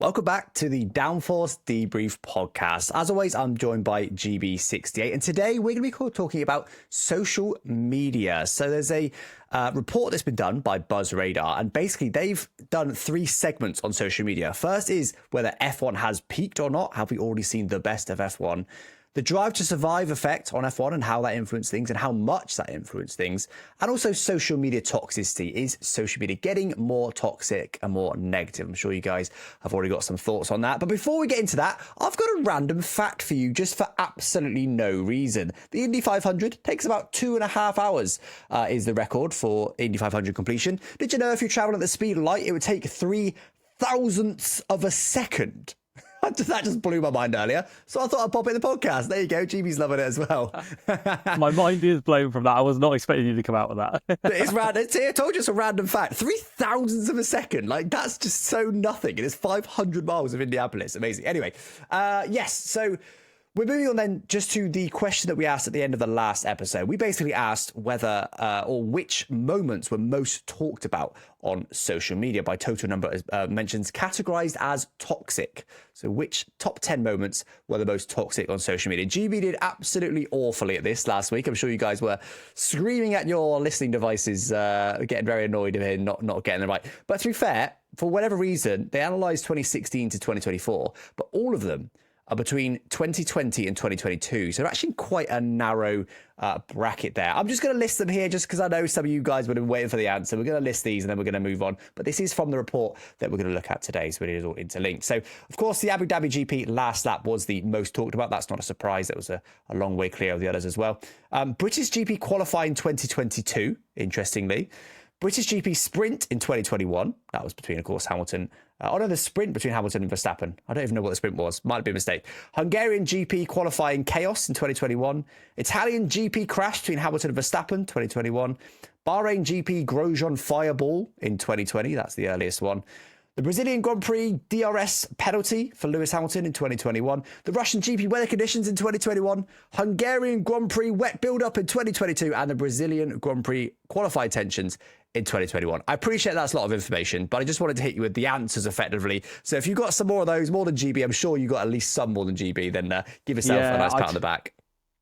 Welcome back to the Downforce Debrief podcast. As always, I'm joined by GB68, and today we're going to be talking about social media. So there's a report that's been done by BuzzRadar, and basically they've done 3 segments on social media. First is whether F1 has peaked or not. Have we already seen the best of F1? The drive to survive effect on F1 and how that influenced things and how much that influenced things. And also social media toxicity. Is social media getting more toxic and more negative? I'm sure you guys have already got some thoughts on that. But before we get into that, I've got a random fact for you just for absolutely no reason. The Indy 500 takes about 2.5 hours is the record for Indy 500 completion. Did you know if you travel at the speed of light, it would take 3 thousandths of a second? That just blew my mind earlier. So I thought I'd pop it in the podcast. There you go. GB's loving it as well. My mind is blown from that. I was not expecting you to come out with that. It's random. I told you it's a random fact. 3 thousandths of a second. Like, that's just so nothing. It is 500 miles of Indianapolis. Amazing. Anyway, yes. So we're moving on then just to the question that we asked at the end of the last episode. We basically asked whether or which moments were most talked about on social media by total number of mentions categorized as toxic. So which top 10 moments were the most toxic on social media? GB did absolutely awfully at this last week. I'm sure you guys were screaming at your listening devices, getting very annoyed of him not getting it right. But to be fair, for whatever reason, they analysed 2016 to 2024, but all of them are between 2020 and 2022. So actually quite a narrow bracket there. I'm just going to list them here just because I know some of you guys would have been waiting for the answer. We're going to list these and then we're going to move on. But this is from the report that we're going to look at today. So it is all interlinked. So, of course, the Abu Dhabi GP last lap was the most talked about. That's not a surprise. It was a long way clear of the others as well. British GP qualifying 2022, interestingly. British GP sprint in 2021. That was between, of course, Hamilton. The sprint between Hamilton and Verstappen. I don't even know what the sprint was. Might be a mistake. Hungarian GP qualifying chaos in 2021. Italian GP crash between Hamilton and Verstappen, 2021. Bahrain GP Grosjean fireball in 2020. That's the earliest one. The Brazilian Grand Prix DRS penalty for Lewis Hamilton in 2021. The Russian GP weather conditions in 2021. Hungarian Grand Prix wet build-up in 2022. And the Brazilian Grand Prix qualified tensions in 2021. I appreciate that's a lot of information, but I just wanted to hit you with the answers effectively. So if you've got some more of those, more than GB, I'm sure you got at least some more than GB, then give yourself a nice pat on the back.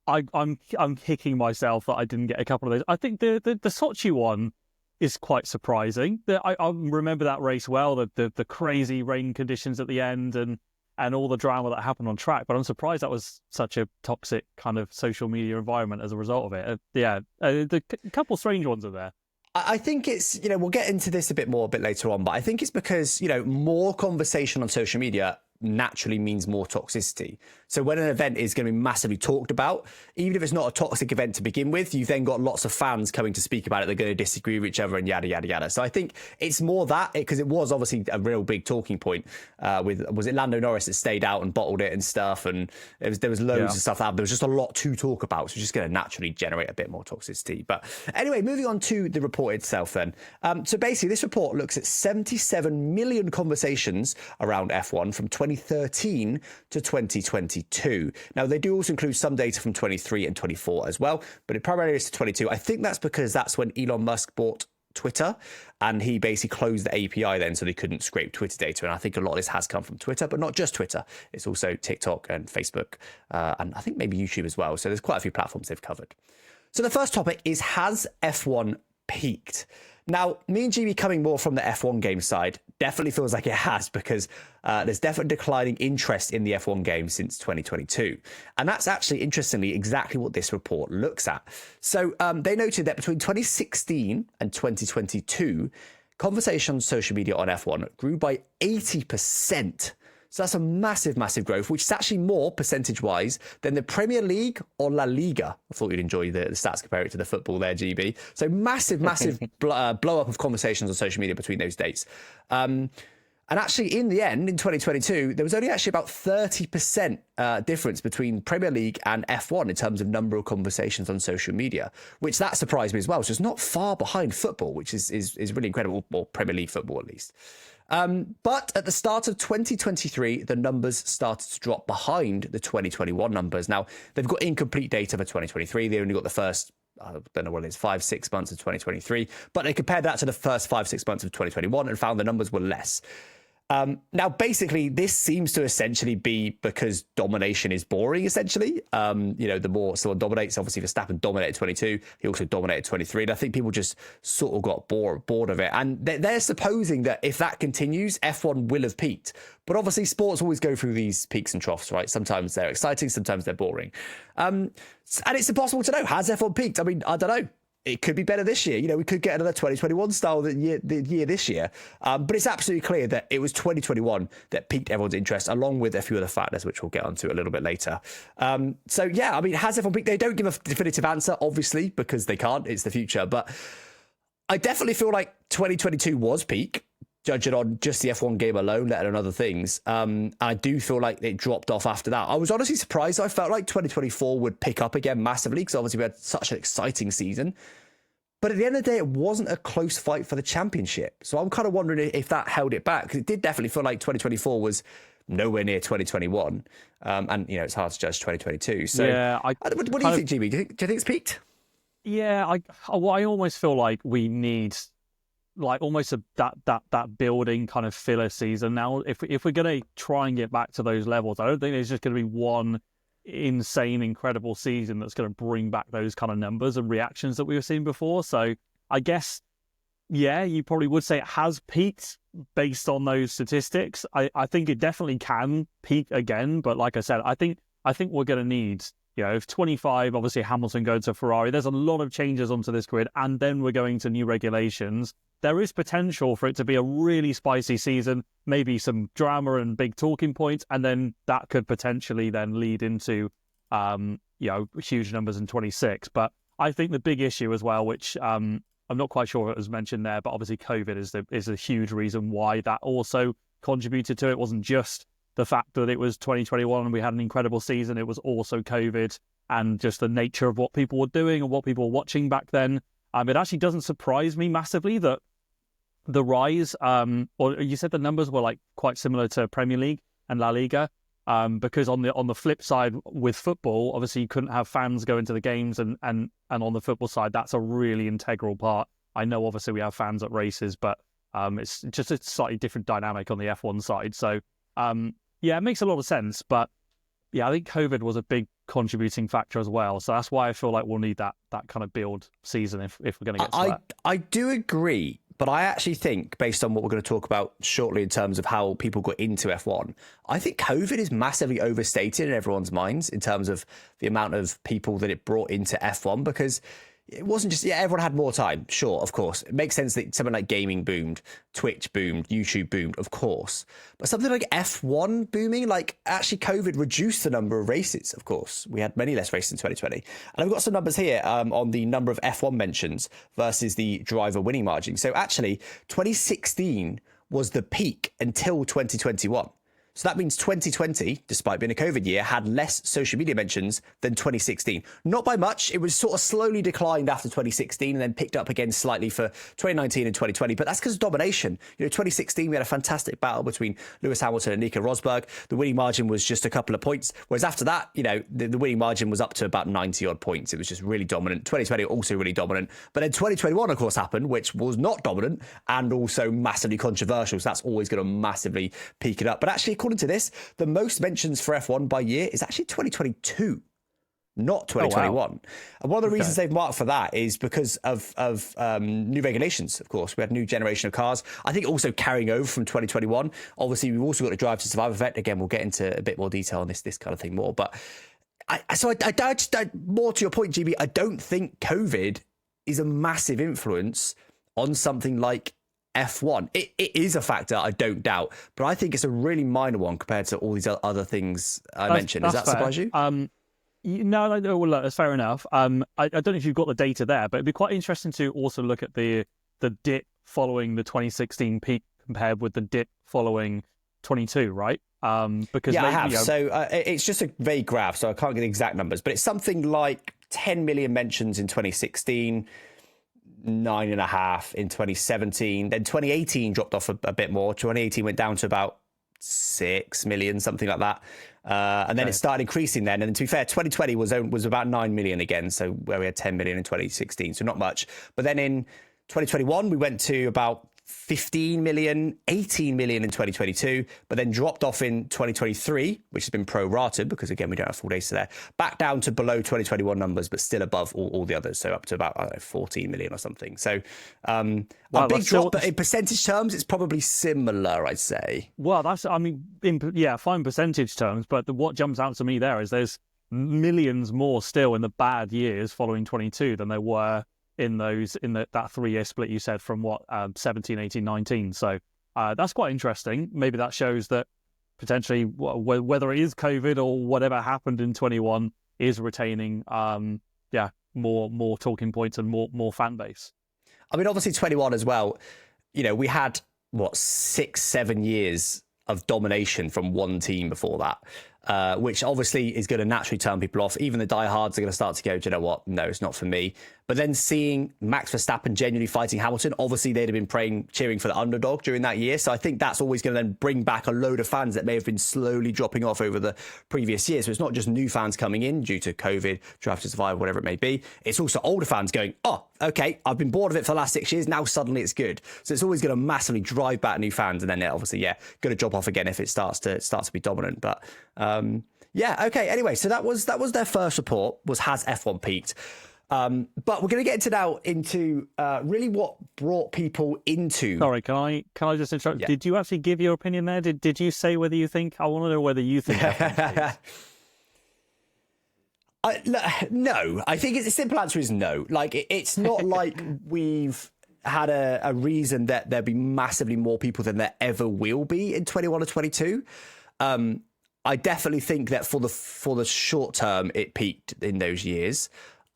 I'm kicking myself that I didn't get a couple of those. I think the Sochi one is quite surprising. I remember that race well, the crazy rain conditions at the end and all the drama that happened on track, but I'm surprised that was such a toxic kind of social media environment as a result of it. The couple strange ones are there. I think it's, we'll get into this a bit later on, but I think it's because, more conversation on social media naturally means more toxicity. So when an event is going to be massively talked about, even if it's not a toxic event to begin with, you've then got lots of fans coming to speak about it. They're going to disagree with each other and yada, yada, yada. So I think it's more that, because it was obviously a real big talking point was it Lando Norris that stayed out and bottled it and stuff. And there was loads of stuff out. There was just a lot to talk about. So it's just going to naturally generate a bit more toxicity. But anyway, moving on to the report itself then. So basically this report looks at 77 million conversations around F1 from 2013 to 2022. Now, they do also include some data from 23 and 24 as well, but it primarily is to 22. I think that's because that's when Elon Musk bought Twitter and he basically closed the API then so they couldn't scrape Twitter data. And I think a lot of this has come from Twitter, but not just Twitter. It's also TikTok and Facebook and I think maybe YouTube as well. So there's quite a few platforms they've covered. So the first topic is, has F1 peaked? Now, me and GB coming more from the F1 game side definitely feels like it has, because there's definitely declining interest in the F1 game since 2022. And that's actually, interestingly, exactly what this report looks at. So they noted that between 2016 and 2022, conversation on social media on F1 grew by 80%. So that's a massive, massive growth, which is actually more percentage-wise than the Premier League or La Liga. I thought you'd enjoy the stats, compare it to the football there, GB. So massive, massive blow-up of conversations on social media between those dates. And actually, in the end, in 2022, there was only actually about 30% difference between Premier League and F1 in terms of number of conversations on social media, which that surprised me as well. So it's not far behind football, which is really incredible, or Premier League football at least. But at the start of 2023, the numbers started to drop behind the 2021 numbers. Now, they've got incomplete data for 2023. They only got the first, I don't know what it is, 5-6 months of 2023. But they compared that to the first 5-6 months of 2021 and found the numbers were less. Now, basically, this seems to essentially be because domination is boring, essentially. The more someone dominates, obviously Verstappen dominated 22. He also dominated 23. And I think people just sort of got bored of it. And they're supposing that if that continues, F1 will have peaked. But obviously, sports always go through these peaks and troughs, right? Sometimes they're exciting, sometimes they're boring. And it's impossible to know. Has F1 peaked? I mean, I don't know. It could be better this year. We could get another 2021 style the year this year. But it's absolutely clear that it was 2021 that piqued everyone's interest, along with a few other factors, which we'll get onto a little bit later. Has F1 peaked? They don't give a definitive answer, obviously, because they can't. It's the future. But I definitely feel like 2022 was peak, judging on just the F1 game alone, let alone other things. I do feel like it dropped off after that. I was honestly surprised. I felt like 2024 would pick up again massively because obviously we had such an exciting season. But at the end of the day, it wasn't a close fight for the championship. So I'm kind of wondering if that held it back, because it did definitely feel like 2024 was nowhere near 2021. It's hard to judge 2022. So yeah, what do you think, GB? Do you think it's peaked? Yeah, I almost feel like we need almost that building kind of filler season now. If we're going to try and get back to those levels, I don't think there's just going to be one insane, incredible season that's going to bring back those kind of numbers and reactions that we were seeing before. So I guess, yeah, you probably would say it has peaked based on those statistics. I think it definitely can peak again, but like I said, I think we're going to need, if 25, obviously Hamilton going to Ferrari, there's a lot of changes onto this grid, and then we're going to new regulations. There is potential for it to be a really spicy season, maybe some drama and big talking points, and then that could potentially then lead into, huge numbers in 26. But I think the big issue as well, which I'm not quite sure if it was mentioned there, but obviously COVID is a huge reason why that also contributed to it. It wasn't just the fact that it was 2021 and we had an incredible season. It was also COVID and just the nature of what people were doing and what people were watching back then. It actually doesn't surprise me massively that the rise, or you said the numbers were quite similar to Premier League and La Liga, because on the flip side with football, obviously you couldn't have fans go into the games, and on the football side, that's a really integral part. I know obviously we have fans at races, but it's just a slightly different dynamic on the F1 side. So it makes a lot of sense, but yeah, I think COVID was a big contributing factor as well. So that's why I feel like we'll need that kind of build season if we're going to get to that. I do agree, but I actually think, based on what we're going to talk about shortly in terms of how people got into F1, I think COVID is massively overstated in everyone's minds in terms of the amount of people that it brought into F1, because it wasn't just, everyone had more time. Sure, of course. It makes sense that something like gaming boomed, Twitch boomed, YouTube boomed, of course. But something like F1 booming, actually COVID reduced the number of races, of course. We had many less races in 2020. And I've got some numbers here on the number of F1 mentions versus the driver winning margin. So actually, 2016 was the peak until 2021. So that means 2020, despite being a COVID year, had less social media mentions than 2016. Not by much. It was sort of slowly declined after 2016 and then picked up again slightly for 2019 and 2020. But that's because of domination. 2016, we had a fantastic battle between Lewis Hamilton and Nico Rosberg. The winning margin was just a couple of points. Whereas after that, the winning margin was up to about 90 odd points. It was just really dominant. 2020 also really dominant. But then 2021, of course, happened, which was not dominant and also massively controversial. So that's always going to massively peak it up. But actually, according to this, the most mentions for F1 by year is actually 2022, not 2021. Oh, wow. And one of the reasons they've marked for that is because of new regulations, of course. We had a new generation of cars. I think also carrying over from 2021. Obviously, we've also got the Drive to Survive event. Again, we'll get into a bit more detail on this kind of thing more. But more to your point, GB, I don't think COVID is a massive influence on something like F1. It is a factor, I don't doubt, but I think it's a really minor one compared to all these other things I mentioned. Does that surprise you? No, well, look, that's fair enough. I don't know if you've got the data there, but it'd be quite interesting to also look at the dip following the 2016 peak compared with the dip following 22, right? Because I have. So it's just a vague graph, so I can't get exact numbers, but it's something like 10 million mentions in 2016. 9.5 in 2017. Then 2018 dropped off a bit more. 2018 went down to about 6 million, something like that. And then it started increasing then. And to be fair, 2020 was about 9 million again. So where we had 10 million in 2016. So not much. But then in 2021, we went to about 15 million, 18 million in 2022, but then dropped off in 2023, which has been pro-rated because, again, we don't have full data there, back down to below 2021 numbers, but still above all the others. So up to about, I don't know, 14 million or something. So a big drop, but in percentage terms, it's probably similar, I'd say. Well, that's, I mean, fine percentage terms, but what jumps out to me there is there's millions more still in the bad years following 22 than there were in that 3-year split you said from 17, 18, 19. So that's quite interesting. Maybe that shows that potentially whether it is COVID or whatever happened in 21 is retaining more talking points and more fan base. I mean, obviously 21 as well, we had 6-7 years of domination from one team before that, which obviously is going to naturally turn people off. Even the diehards are going to start to go, do you know what? No, it's not for me. But then seeing Max Verstappen genuinely fighting Hamilton, obviously they'd have been cheering for the underdog during that year. So I think that's always going to then bring back a load of fans that may have been slowly dropping off over the previous year. So it's not just new fans coming in due to COVID, Drive to Survive, whatever it may be. It's also older fans going, oh, okay, I've been bored of it for the last 6 years. Now suddenly it's good. So it's always going to massively drive back new fans. And then obviously, going to drop off again if it starts to be dominant. But okay. Anyway, so that was their first report, was has F1 peaked? But we're going to get into really what brought people into. Sorry, can I just interrupt? Yeah. Did you actually give your opinion there? Did you say whether you think? I want to know whether you think. No, I think the simple answer is no. Like it's not like we've had a reason that there'll be massively more people than there ever will be in 21 or 22. I definitely think that for the short term, it peaked in those years.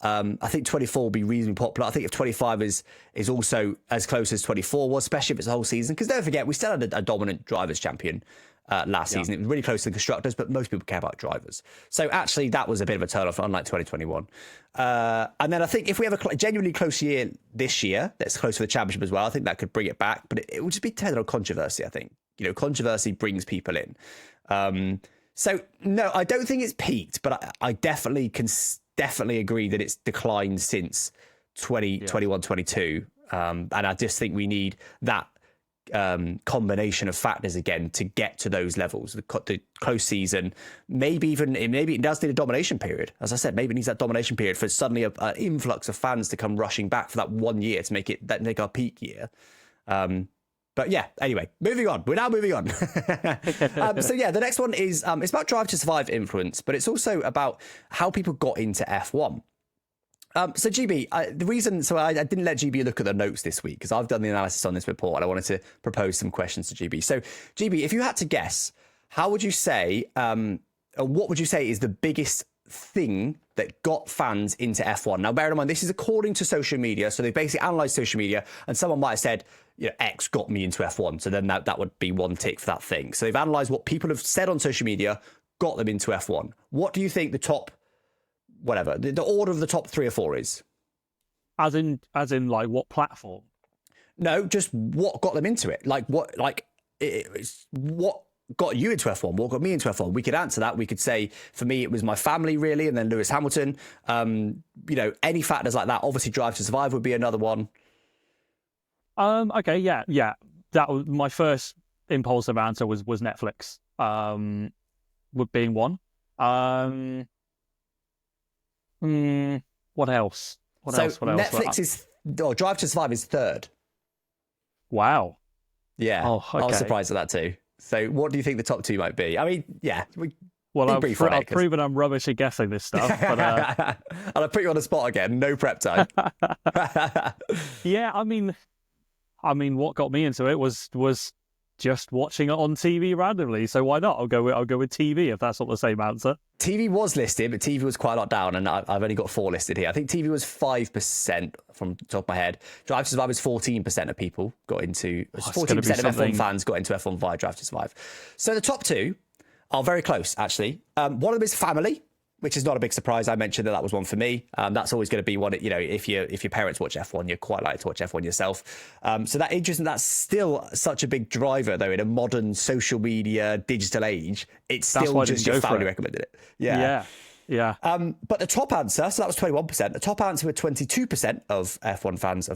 I think 24 will be reasonably popular. I think if 25 is also as close as 24 was, especially if it's a whole season, because don't forget, we still had a dominant drivers champion last season. It was really close to the constructors, but most people care about drivers. So actually, that was a bit of a turn-off, unlike 2021. And then I think if we have a genuinely close year this year, that's close for the championship as well, I think that could bring it back. But it would just be dependent on controversy, I think. Controversy brings people in. So, no, I don't think it's peaked, but I definitely can definitely agree that it's declined since 2021, 22. And I just think we need that combination of factors again to get to those levels. The close season, maybe it does need a domination period. As I said, maybe it needs that domination period for suddenly an influx of fans to come rushing back for that 1 year to make our peak year. But yeah, anyway, moving on. We're now moving on. The next one is it's about Drive to Survive influence, but it's also about how people got into F1. So GB, the reason, I didn't let GB look at the notes this week because I've done the analysis on this report and I wanted to propose some questions to GB. So GB, if you had to guess, how would you say, what would you say is the biggest thing that got fans into F1? Now, bear in mind, this is according to social media. So they basically analysed social media and someone might have said, X got me into F1. So then that would be one tick for that thing. So they've analysed what people have said on social media, got them into F1. What do you think the top, whatever, the order of the top 3 or 4 is? As in like what platform? No, just what got them into it. Like what got you into F1? What got me into F1? We could answer that. We could say, for me, it was my family, really, and then Lewis Hamilton. Any factors like that. Obviously, Drive to Survive would be another one. Okay, yeah. That was my first impulsive answer was Netflix. Being one. What else? Netflix is Drive to Survive is 3rd. Wow. Yeah. Oh, okay. I was surprised at that too. So what do you think the top 2 might be? I mean, yeah. I've proven I'm rubbish at guessing this stuff. But, and I put you on the spot again. No prep time. Yeah, I mean, what got me into it was just watching it on TV randomly. So why not? I'll go with TV if that's not the same answer. TV was listed, but TV was quite a lot down, and I've only got 4 listed here. I think TV was 5% from the top of my head. Drive to Survive was 14% of people got into. 14% of F1 fans got into F1 via Drive to Survive. So the top 2 are very close, actually. One of them is family, which is not a big surprise. I mentioned that was one for me. That's always going to be one. If your parents watch F1, you're quite likely to watch F1 yourself. So that interesting. That's still such a big driver, though, in a modern social media digital age. It's still just your family recommended it. Yeah. But the top answer, so that was 21%. The top answer with 22% of F1 fans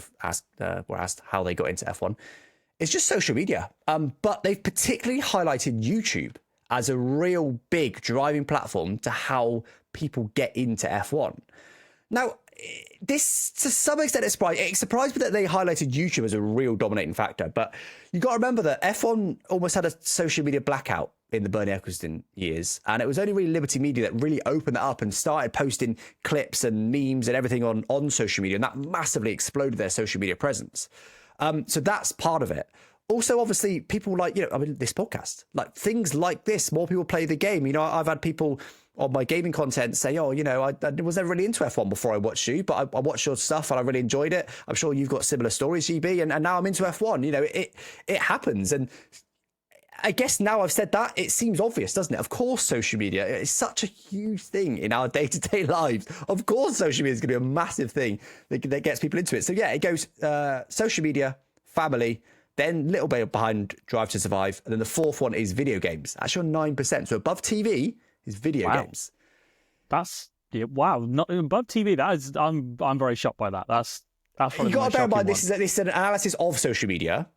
were asked how they got into F1. It's just social media. But they've particularly highlighted YouTube as a real big driving platform to how people get into F1. Now, this, to some extent, it surprised me that they highlighted YouTube as a real dominating factor. But you got to remember that F1 almost had a social media blackout in the Bernie Ecclestone years. And it was only really Liberty Media that really opened that up and started posting clips and memes and everything on social media. And that massively exploded their social media presence. So that's part of it. Also, obviously, people like, this podcast, like things like this, more people play the game. I've had people on my gaming content say, I was never really into F1 before I watched you, but I watched your stuff and I really enjoyed it. I'm sure you've got similar stories, GB, and now I'm into F1. It happens. And I guess now I've said that, it seems obvious, doesn't it? Of course, social media is such a huge thing in our day-to-day lives. Of course, social media is going to be a massive thing that gets people into it. So yeah, it goes social media, family, then a little bit behind Drive to Survive, and then the fourth one is video games. That's your 9%. So above TV is video games. That's wow. Not above TV. That is, I'm very shocked by that. That's you got to bear in mind this is an analysis of social media,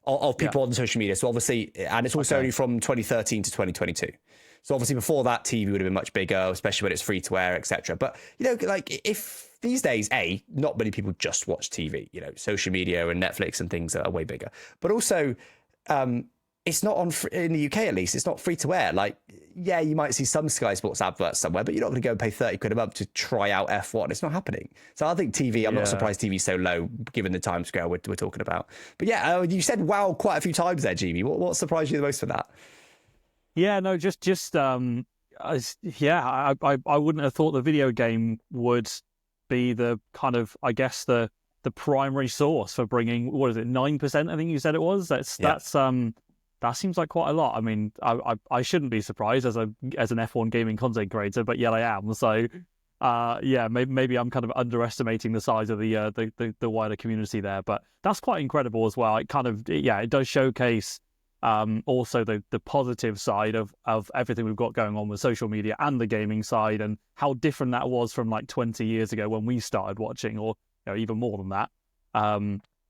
of people on social media. So obviously, and it's also only from 2013 to 2022. So obviously before that, TV would have been much bigger, especially when it's free to air, etc. But like if these days, not many people just watch TV. Social media and Netflix and things are way bigger. But also, it's not on in the UK at least. It's not free to air. Like, yeah, you might see some Sky Sports adverts somewhere, but you're not going to go and pay 30 quid a month to try out F1. It's not happening. So I think TV. I'm not surprised TV's so low given the timescale we're talking about. But yeah, you said wow quite a few times there, GB. What surprised you the most for that? Yeah, no, just I wouldn't have thought the video game would be the kind of, I guess, the primary source for bringing, what is it, 9%? I think you said it was. That seems like quite a lot. I mean, I shouldn't be surprised as an F1 gaming content creator, but yeah, I am. So maybe I'm kind of underestimating the size of the wider community there, but that's quite incredible as well. It kind of it does showcase also the positive side of everything we've got going on with social media and the gaming side, and how different that was from like 20 years ago when we started watching, or even more than that.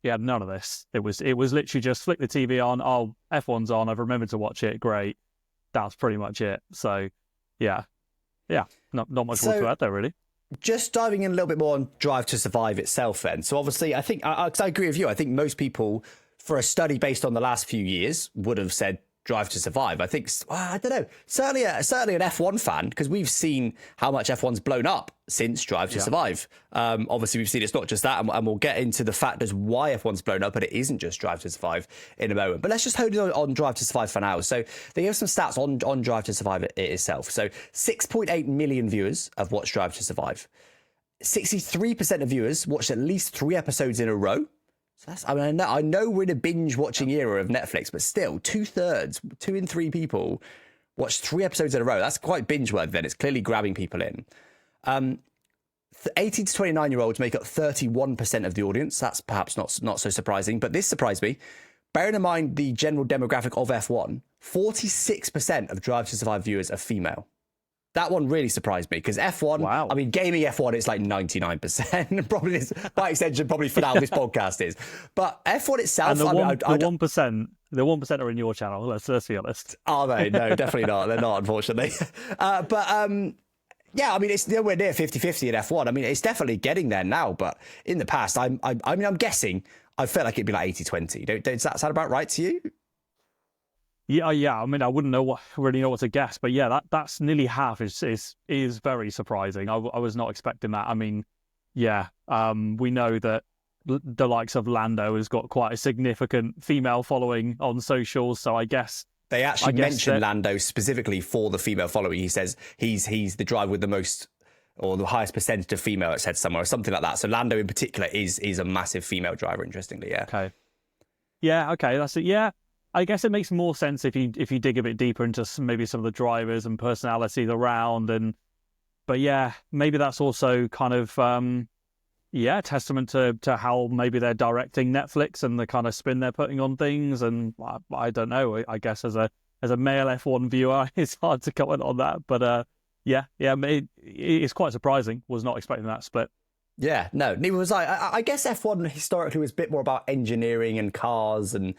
None of this. It was literally just flick the TV on. Oh, F1's on. I've remembered to watch it. Great. That's pretty much it. So, not much more to add there, really. Just diving in a little bit more on Drive to Survive itself then. So obviously, I think, I agree with you. I think most people, for a study based on the last few years, would have said Drive to Survive. I think, I don't know, certainly an F1 fan, because we've seen how much F1's blown up since Drive to Survive. Obviously, we've seen it's not just that, and we'll get into the factors why F1's blown up, but it isn't just Drive to Survive in a moment. But let's just hold it on Drive to Survive for now. So they give some stats on Drive to Survive itself. So 6.8 million viewers have watched Drive to Survive. 63% of viewers watched at least 3 episodes in a row. So I know we're in a binge watching era of Netflix, but still 2/3, 2 in 3 people watch 3 episodes in a row. That's quite binge worthy then. It's clearly grabbing people in. 18 to 29-year-olds make up 31% of the audience. That's perhaps not so surprising, but this surprised me. Bearing in mind the general demographic of F1, 46% of Drive to Survive viewers are female. That one really surprised me, because F1, wow. I mean, gaming F1, it's like 99%. Probably is, by extension, probably for now this podcast is. But F1 itself, and the 1% are in your channel, let's be honest. Are they? No, definitely not. They're not, unfortunately. Yeah, I mean, it's nowhere near 50-50 in F1. I mean, it's definitely getting there now, but in the past, I'm guessing, I felt like it'd be like 80-20. Does that sound about right to you? Yeah. I mean, I wouldn't really know what to guess, but yeah, that's nearly half is very surprising. I was not expecting that. I mean, we know that the likes of Lando has got quite a significant female following on socials, so I guess they actually mentioned Lando specifically for the female following. He says he's the driver with the most, or the highest percentage of female, it said somewhere, or something like that. So Lando in particular is a massive female driver, interestingly, yeah. Okay. Yeah, okay, that's it. Yeah. I guess it makes more sense if you dig a bit deeper into maybe some of the drivers and personalities around, but yeah, maybe that's also kind of testament to how maybe they're directing Netflix and the kind of spin they're putting on things. And I don't know. I guess as a male F1 viewer, it's hard to comment on that. But it's quite surprising. Was not expecting that split. Yeah, no, neither was I. I guess F1 historically was a bit more about engineering and cars, and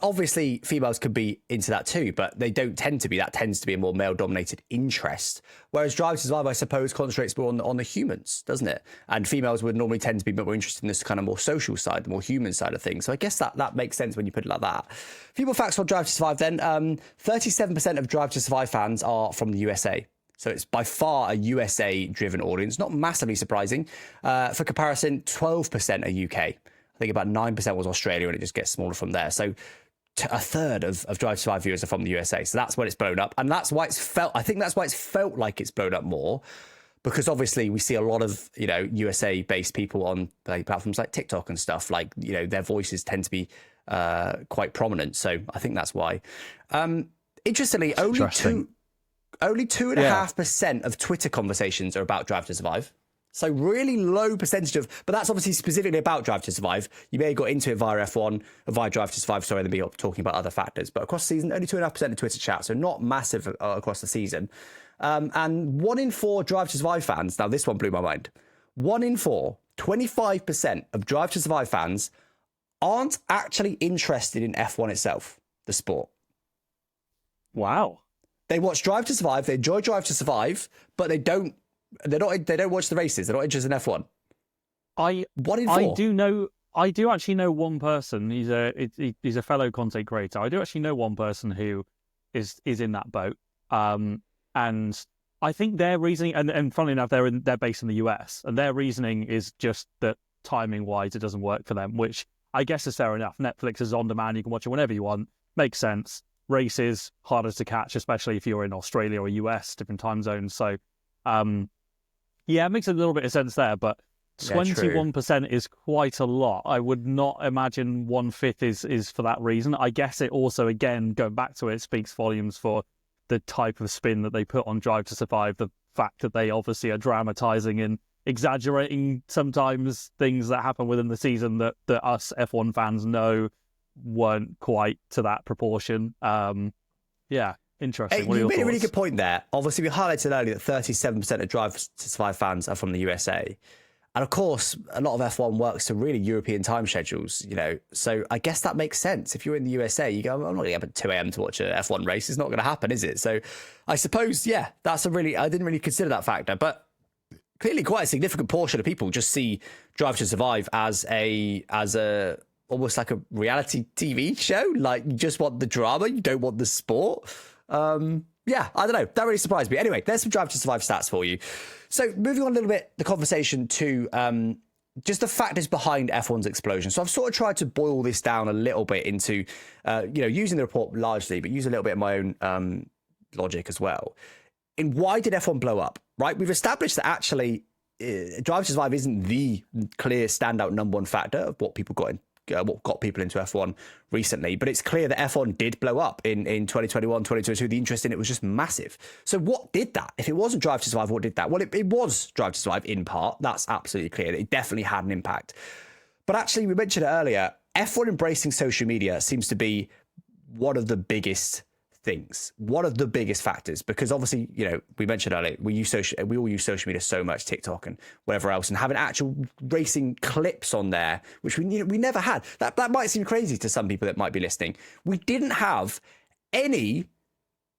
obviously females could be into that too, but they don't tend to be. That tends to be a more male-dominated interest. Whereas Drive to Survive, I suppose, concentrates more on the humans, doesn't it? And females would normally tend to be more interested in this kind of more social side, the more human side of things. So I guess that makes sense when you put it like that. Few more facts on Drive to Survive then. 37% of Drive to Survive fans are from the USA. So it's by far a USA-driven audience, not massively surprising. For comparison, 12% are UK. I think about 9% was Australia, and it just gets smaller from there. So a third of Drive to Survive viewers are from the USA. So that's when it's blown up. And that's why I think that's why it's felt like it's blown up more, because obviously we see a lot of, USA-based people on platforms like TikTok and stuff. Like, their voices tend to be quite prominent. So I think that's why. Interestingly, only 2.5% of Twitter conversations are about Drive to Survive. So really low percentage but that's obviously specifically about Drive to Survive. You may have got into it via F1, via Drive to Survive, sorry, and then be talking about other factors. But across the season, only 2.5% of Twitter chat, so not massive across the season. And 1 in 4 Drive to Survive fans, now this one blew my mind. 1 in 4, 25% of Drive to Survive fans aren't actually interested in F1 itself, the sport. Wow. They watch Drive to Survive, they enjoy Drive to Survive, but they don't watch the races. They're not interested in F1. 1 in 4. I do actually know one person. He's a fellow content creator. I do actually know one person who is in that boat. And I think their reasoning, and funnily enough, they're based in the US, and their reasoning is just that timing wise, it doesn't work for them, which I guess is fair enough. Netflix is on demand. You can watch it whenever you want. Makes sense. Races harder to catch, especially if you're in Australia or US, different time zones. So, it makes a little bit of sense there. But 21% is quite a lot. I would not imagine 1/5 is for that reason. I guess it also, again, going back to it, speaks volumes for the type of spin that they put on Drive to Survive. The fact that they obviously are dramatizing and exaggerating sometimes things that happen within the season that us F1 fans know weren't quite to that proportion. Interesting. You made a really good point there. Obviously, we highlighted earlier that 37% of Drive to Survive fans are from the USA. And of course, a lot of F1 works to really European time schedules, So I guess that makes sense. If you're in the USA, you go, I'm not going to get up at 2 a.m. to watch an F1 race. It's not going to happen, is it? So I suppose, I didn't really consider that factor. But clearly quite a significant portion of people just see Drive to Survive as a almost like a reality TV show. Like, you just want the drama, you don't want the sport. I don't know. That really surprised me. Anyway, there's some Drive to Survive stats for you. So moving on a little bit, the conversation to just the factors behind F1's explosion. So I've sort of tried to boil this down a little bit into, using the report largely, but use a little bit of my own logic as well. In why did F1 blow up, right? We've established that actually Drive to Survive isn't the clear standout number one factor of what got people into F1 recently, but it's clear that F1 did blow up in 2021, 2022. The interest in it was just massive. So what did that? If it wasn't Drive to Survive, what did that? Well, it was Drive to Survive in part. That's absolutely clear. It definitely had an impact. But actually, we mentioned it earlier, F1 embracing social media seems to be one of the biggest things, one of the biggest factors, because obviously, we mentioned earlier, we all use social media so much, TikTok and whatever else, and having actual racing clips on there, which we never had. That might seem crazy to some people that might be listening. We didn't have any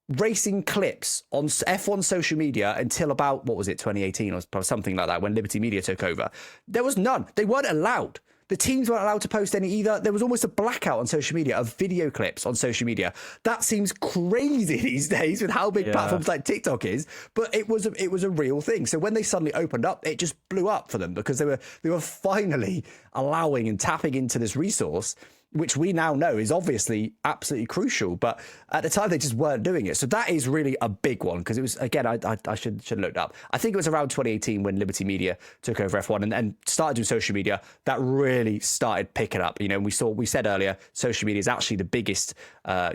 racing clips on F1 social media until about, 2018 or something like that, when Liberty Media took over. There was none. They weren't allowed. The teams weren't allowed to post any either. There was almost a blackout on social media of video clips on social media. That seems crazy these days with how big platforms like TikTok is, but it was a real thing. So when they suddenly opened up, it just blew up for them because they were finally allowing and tapping into this resource, which we now know is obviously absolutely crucial. But at the time, they just weren't doing it. So that is really a big one, because it was, again, I should have looked up. I think it was around 2018 when Liberty Media took over F1 and started doing social media that really started picking up. We said earlier, social media is actually the biggest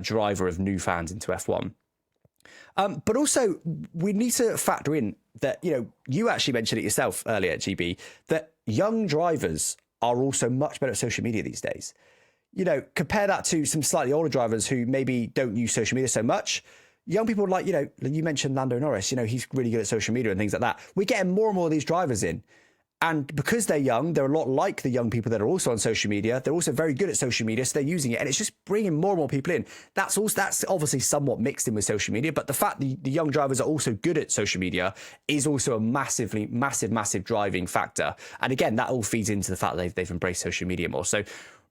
driver of new fans into F1. But also, we need to factor in that, you actually mentioned it yourself earlier, GB, that young drivers are also much better at social media these days. Compare that to some slightly older drivers who maybe don't use social media so much. Young people like, you mentioned Lando Norris, he's really good at social media and things like that. We're getting more and more of these drivers in. And because they're young, they're a lot like the young people that are also on social media. They're also very good at social media, so they're using it, and it's just bringing more and more people in. That's obviously somewhat mixed in with social media, but the fact that the young drivers are also good at social media is also a massive driving factor. And again, that all feeds into the fact that they've embraced social media more. So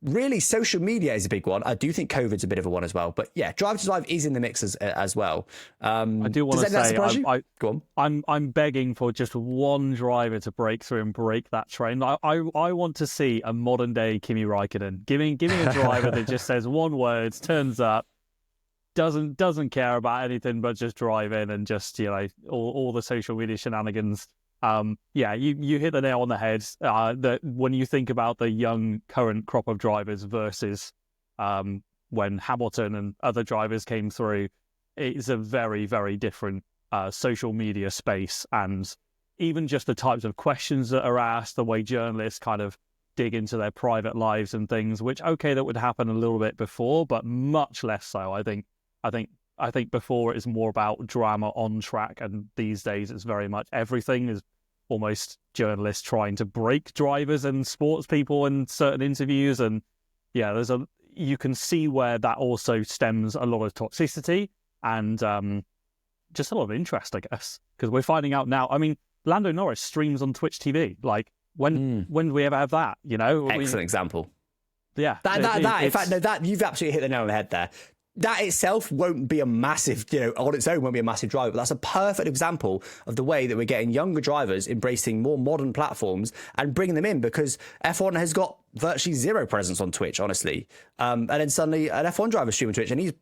really, social media is a big one. I do think COVID's a bit of a one as well. But yeah, Drive to Survive is in the mix as well. I do want to say, Go on. I'm begging for just one driver to break through and break that trend. I want to see a modern day Kimi Räikkönen giving a driver that just says one word, turns up, doesn't care about anything but just drive in and just, you know, all the social media shenanigans. Yeah, you hit the nail on the head. That when you think about the young current crop of drivers versus when Hamilton and other drivers came through, it's a very, very different social media space. And even just the types of questions that are asked, the way journalists kind of dig into their private lives and things, which, okay, that would happen a little bit before, but much less so. I think before it is more about drama on track, and these days it's very much everything is almost journalists trying to break drivers and sports people in certain interviews. And yeah, you can see where that also stems a lot of toxicity and just a lot of interest, I guess, because we're finding out now. I mean, Lando Norris streams on Twitch TV. Like, when do we ever have that? You know, excellent example. Yeah, in fact, no, that you've absolutely hit the nail on the head there. That itself won't be a massive, on its own won't be a massive driver, but that's a perfect example of the way that we're getting younger drivers embracing more modern platforms and bringing them in, because F1 has got virtually zero presence on Twitch, honestly. And then suddenly an F1 driver streaming Twitch, and he's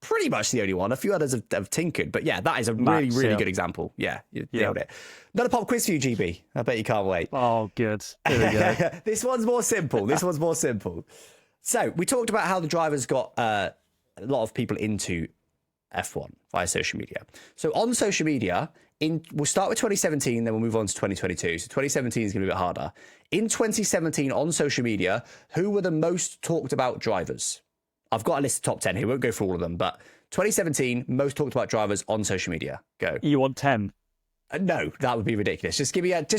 pretty much the only one. A few others have tinkered, but yeah, that is a really good example. Yeah, you nailed it. Another pop quiz for you, GB. I bet you can't wait. Oh, good. Here we go. This one's more simple. So we talked about how the drivers got a lot of people into F1 via social media. So on social media, we'll start with 2017, then we'll move on to 2022. So 2017 is going to be a bit harder. In 2017 on social media, who were the most talked about drivers? I've got a list of top 10 here. We won't go through all of them, but 2017, most talked about drivers on social media. Go. You want 10? No, that would be ridiculous. Just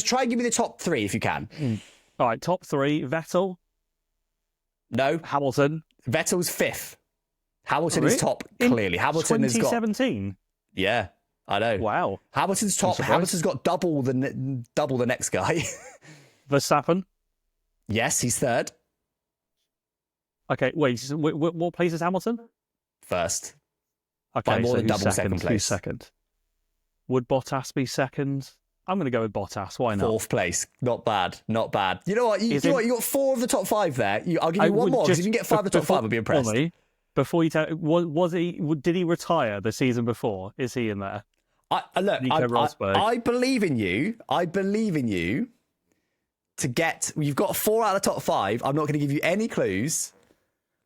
try and give me the top 3 if you can. All right, top 3, Vettel. No. Hamilton. Vettel's 5th. Hamilton is top, clearly. Hamilton 2017? Yeah, I know. Wow. Hamilton's top. Hamilton's got double the next guy. Verstappen? Yes, he's 3rd. Okay, wait, what place is Hamilton? 1st. Okay, by more than double second place. Who's second? Would Bottas be second? I'm going to go with Bottas. Why not? 4th place. Not bad. You know what? You got 4 of the top 5 there. I'll give you one more, because if you can get 5 of the top 5, I'll be impressed. Before you tell, did he retire the season before? Is he in there? I believe in you. I believe in you to get. You've got 4 out of the top 5. I'm not going to give you any clues.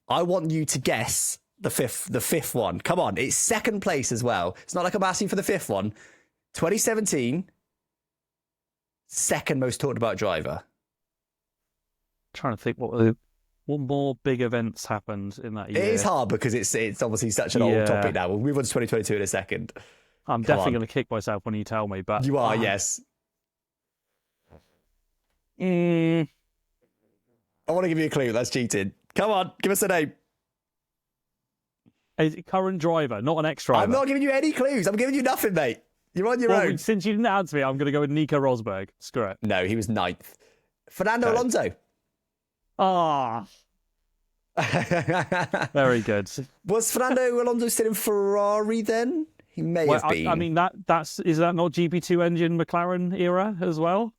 I want you to guess the fifth one. Come on, it's 2nd place as well. It's not like I'm asking for the 5th one. 2017, 2nd most talked about driver. Trying to think what more big events happened in that year. It is hard because it's obviously such an old topic now. We'll move on to 2022 in a second. I'm definitely going to kick myself when you tell me, but you are, yes. I want to give you a clue. That's cheating. Come on, give us a name. Is it current driver, not an ex-driver? I'm not giving you any clues. I'm giving you nothing, mate. You're on your own. Since you didn't answer me, I'm going to go with Nico Rosberg. Screw it. No, he was 9th. Fernando Alonso. Ah. Very good. Was Fernando Alonso still in Ferrari then? He may have been. I mean, is that not GP2 engine McLaren era as well?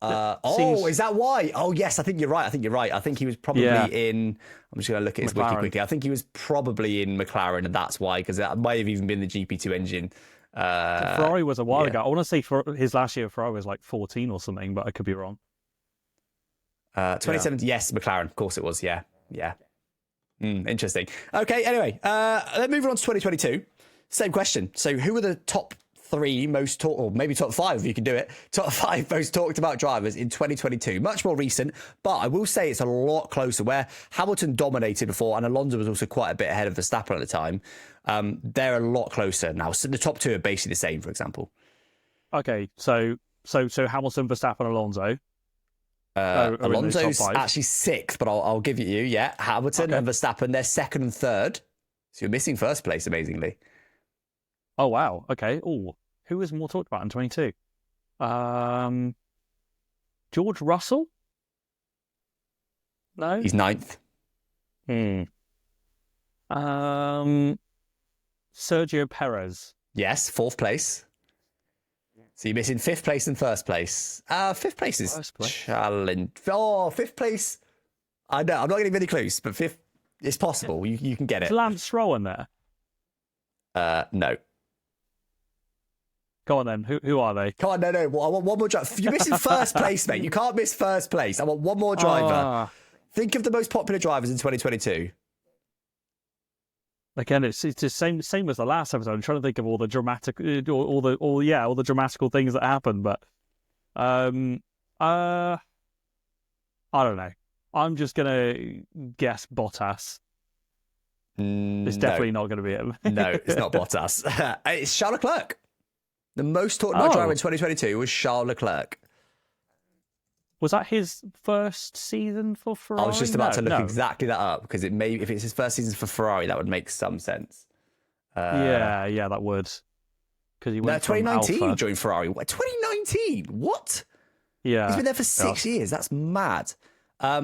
Is that why? Oh, yes, I think you're right. I think he was probably in. I'm just going to look at his wiki quickly. I think he was probably in McLaren, and that's why, because that might have even been the GP2 engine. Ferrari was a while ago. I want to say for his last year, Ferrari was like 14 or something, but I could be wrong. 2017, yes, McLaren. Of course it was, yeah. Interesting. Okay, anyway, let's move on to 2022. Same question. So who are the top 3 most talked, or maybe top 5 if you can do it, top 5 most talked about drivers in 2022? Much more recent, but I will say it's a lot closer, where Hamilton dominated before and Alonso was also quite a bit ahead of Verstappen at the time. They're a lot closer now. So the top 2 are basically the same, for example. Okay, so So Hamilton, Verstappen, Alonso. Are in the Alonso's top 5. actually 6th, but I'll give it you. Yeah, Hamilton and Verstappen, they're 2nd and 3rd. So you're missing 1st place, amazingly. Oh wow. Okay. Oh, who was more talked about in 22? George Russell. No, He's 9th. Sergio Perez. Yes, 4th place. So you're missing 5th place and 1st place. 5th place is challenge. Oh, 5th place. I know, I'm not getting any clues, but 5th, it's possible. You can get it. Is Lance Stroll in there? No. Go on then. Who are they? Come on, no. I want one more driver. You're missing 1st place, mate. You can't miss 1st place. I want one more driver. Think of the most popular drivers in 2022. Again, it's the same as the last episode. I'm trying to think of all the dramatic, all the dramatical things that happened, but I don't know. I'm just gonna guess Bottas. It's definitely not going to be him. No, it's not Bottas. It's Charles Leclerc. The most talked about driver in 2022 was Charles Leclerc. Was that his first season for Ferrari? I was just about to look exactly that up because if it's his first season for Ferrari, that would make some sense. Yeah, that would. Because he went 2019 he joined Ferrari. 2019? What? Yeah, he's been there for 6 years. That's mad. I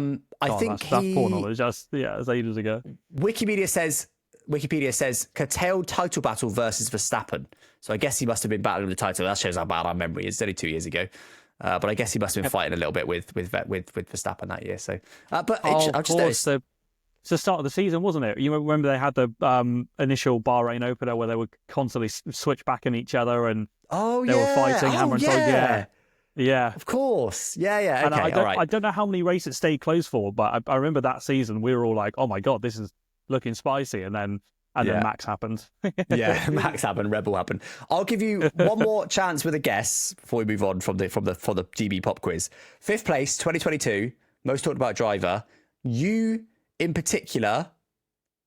think that's poor knowledge. That's ages ago. Wikipedia says curtailed title battle versus Verstappen. So I guess he must have been battling the title. That shows how bad our memory is. It's only 2 years ago. But I guess he must have been fighting a little bit with Verstappen that year. So, it's the start of the season, wasn't it? You remember they had the initial Bahrain opener where they would constantly switch back in each other and they were fighting hammer and tongue. Yeah, of course. Yeah. And okay, I don't know how many races it stayed close for, but I remember that season we were all like, "Oh my god, this is looking spicy," and then Max happened. Yeah, Max happened, Rebel happened. I'll give you one more chance with a guess before we move on from the GB pop quiz. 5th place, 2022, most talked about driver. You in particular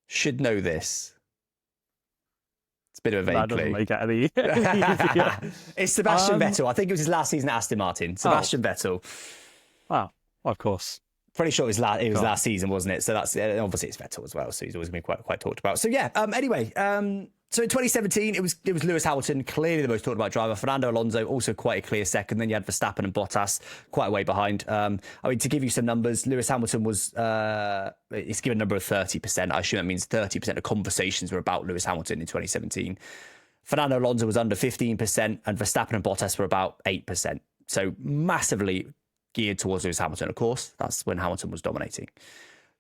should know this. It's a bit of a vague clue. That doesn't make it any. It's Sebastian Vettel. I think it was his last season at Aston Martin. Sebastian Vettel. Wow, of course. Pretty sure it was last season, wasn't it? So that's obviously it's Vettel as well. So he's always been quite talked about. So yeah. Anyway, so in 2017 it was Lewis Hamilton, clearly the most talked about driver. Fernando Alonso also quite a clear second. Then you had Verstappen and Bottas quite a way behind. I mean, to give you some numbers, Lewis Hamilton was it's given a number of 30%. I assume that means 30% of conversations were about Lewis Hamilton in 2017. Fernando Alonso was under 15%, and Verstappen and Bottas were about 8%. So massively geared towards Lewis Hamilton, of course. That's when Hamilton was dominating.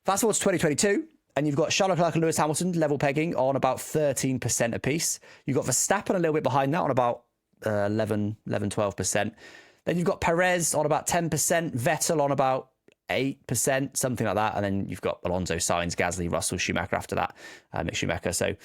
Fast forward to 2022, and you've got Charles Leclerc and Lewis Hamilton level pegging on about 13% apiece. You've got Verstappen a little bit behind that on about 12%. Then you've got Perez on about 10%, Vettel on about 8%, something like that. And then you've got Alonso, Sainz, Gasly, Russell, Schumacher after that, Mick Schumacher. So,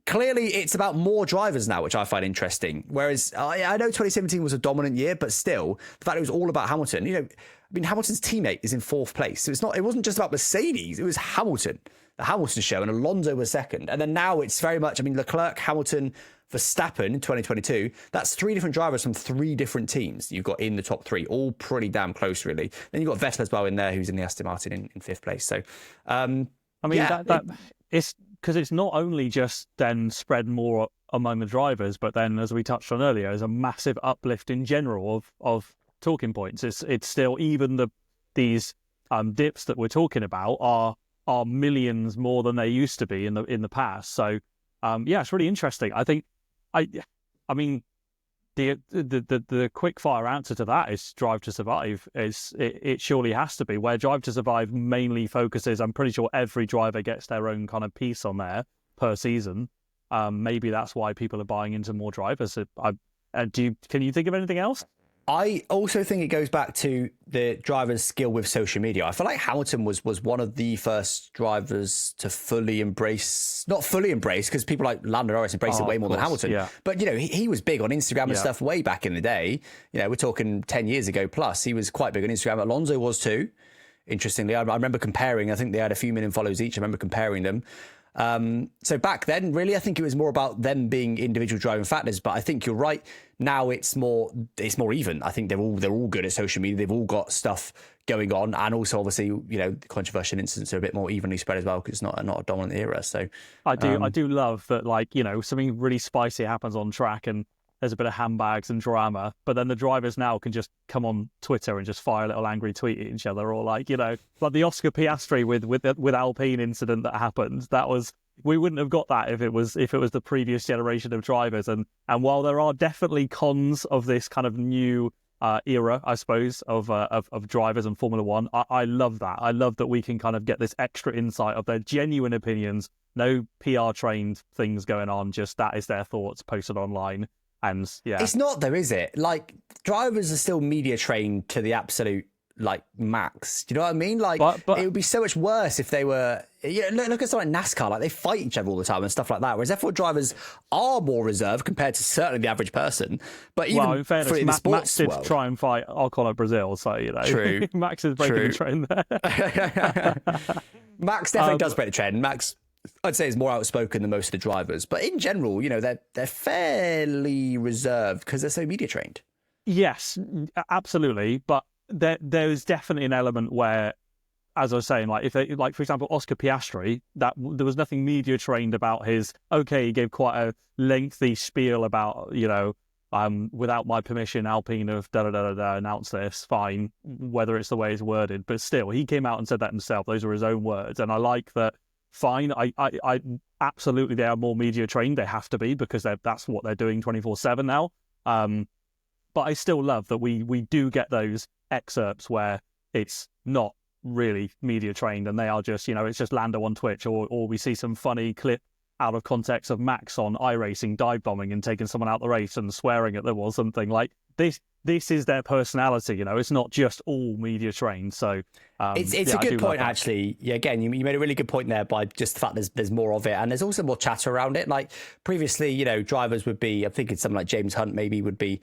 clearly it's about more drivers now, which I find interesting. Whereas I know 2017 was a dominant year, but still, the fact it was all about Hamilton. You know, I mean, Hamilton's teammate is in 4th place. So it wasn't just about Mercedes, it was Hamilton, the Hamilton show, and Alonso was 2nd. And then now it's very much, I mean, Leclerc, Hamilton, Verstappen in 2022, that's 3 different drivers from 3 different teams you've got in the top 3, all pretty damn close, really. Then you've got Vettel as well in there, who's in the Aston Martin in 5th place. So, it's because it's not only just then spread more among the drivers, but then, as we touched on earlier, there's a massive uplift in general of talking points. It's still, even these dips that we're talking about are millions more than they used to be in the past. So it's really interesting. I think I mean the quick fire answer to that is Drive to Survive. It surely has to be, where Drive to Survive mainly focuses. I'm pretty sure every driver gets their own kind of piece on there per season. Maybe that's why people are buying into more drivers. Can you think of anything else? I also think it goes back to the driver's skill with social media. I feel like Hamilton was one of the first drivers to not fully embrace, because people like Lando Norris embraced it way more than Hamilton. Yeah. But, you know, he was big on Instagram and stuff way back in the day. You know, we're talking 10 years ago plus. He was quite big on Instagram. Alonso was too, interestingly. I remember comparing, I think they had a few million followers each. I remember comparing them. So back then, really, I think it was more about them being individual driving factors. But I think you're right. Now it's more even. I think they're all good at social media. They've all got stuff going on, and also obviously, controversial incidents are a bit more evenly spread as well because it's not a dominant era. So I do love that, something really spicy happens on track and there's a bit of handbags and drama, but then the drivers now can just come on Twitter and just fire a little angry tweet at each other, or like the Oscar Piastri with Alpine incident that happened. We wouldn't have got that if it was the previous generation of drivers. And while there are definitely cons of this kind of new era, I suppose, of drivers and Formula One, I love that. I love that we can kind of get this extra insight of their genuine opinions, no PR trained things going on, just that is their thoughts posted online. And yeah, it's not though, is it? Like, drivers are still media trained to the absolute max. Do you know what I mean? But it would be so much worse if they were. Look at something like NASCAR. Like, they fight each other all the time and stuff like that. Whereas F1 drivers are more reserved compared to certainly the average person. But even in fairness, Max did try and fight Ocon at Brazil, so True. Max is breaking the trend there. Max definitely does break the trend. Max, I'd say, is more outspoken than most of the drivers. But in general, they're fairly reserved because they're so media trained. Yes, absolutely. But there is definitely an element where, as I was saying, for example, Oscar Piastri, that there was nothing media trained about his. Okay, he gave quite a lengthy spiel about without my permission, Alpine have announced this. Fine, whether it's the way it's worded, but still, he came out and said that himself. Those are his own words, and I like that. Fine, I absolutely, they are more media trained. They have to be because that's what they're doing 24/7 now. But I still love that we do get those excerpts where it's not really media trained and they are just, it's just Lando on Twitch, or we see some funny clip out of context of Max on iRacing dive bombing and taking someone out the race and swearing at them or something like this. This is their personality, it's not just all media trained. So it's a good point, actually. Yeah, again, you made a really good point there by just the fact there's more of it, and there's also more chatter around it. Like previously, drivers would be, I'm thinking someone like James Hunt maybe would be,